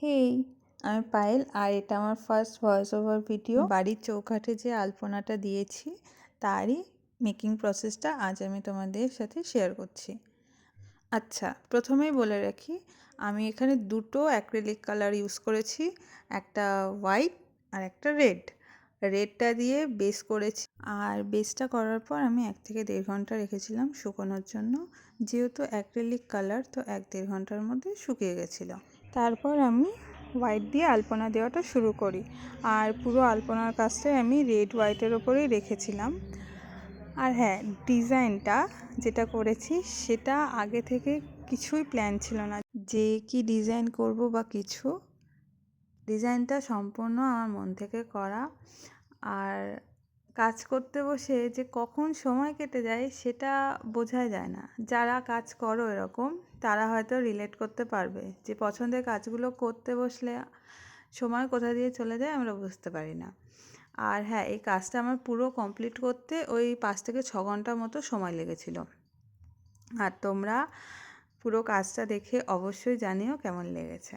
হেই, আমি পায়েল আর এটা আমার ফার্স্ট ভয়েস ওভার ভিডিও। বাড়ির চৌকাঠে যে আলপনাটা দিয়েছি তারই মেকিং প্রসেসটা আজ আমি তোমাদের সাথে শেয়ার করছি। আচ্ছা, প্রথমেই বলে রাখি আমি এখানে দুটো অ্যাক্রিলিক কালার ইউজ করেছি, একটা হোয়াইট আর একটা রেড। রেডটা দিয়ে বেস করেছি আর বেসটা করার পর আমি 1 থেকে 1.5 ঘন্টা রেখেছিলাম শুকোনোর জন্য। যেহেতু অ্যাক্রিলিক কালার তো 1-1.5 ঘন্টার মধ্যে শুকিয়ে গেছিলো। তারপর আমি হোয়াইট দিয়ে আলপনা দেওয়াটা শুরু করি আর পুরো আলপনার কাজটাই আমি রেড হোয়াইটের ওপরেই রেখেছিলাম। আর হ্যাঁ, ডিজাইনটা যেটা করেছি সেটা আগে থেকে কিছুই প্ল্যান ছিল না যে কি ডিজাইন করব বা কিছু। ডিজাইনটা সম্পূর্ণ আমার মন থেকে করা। আর কাজ করতে বসে যে কখন সময় কেটে যায় সেটা বোঝাই যায় না। যারা কাজ করো এরকম তারা হয়তো রিলেট করতে পারবে যে পছন্দের কাজগুলো করতে বসলে সময় কোথা দিয়ে চলে যায় আমরা বুঝতে পারি না। আর হ্যাঁ, এই কাজটা আমার পুরো কমপ্লিট করতে ওই 5 থেকে 6 ঘন্টার মতো সময় লেগেছিল। আর তোমরা পুরো কাজটা দেখে অবশ্যই জানিও কেমন লেগেছে।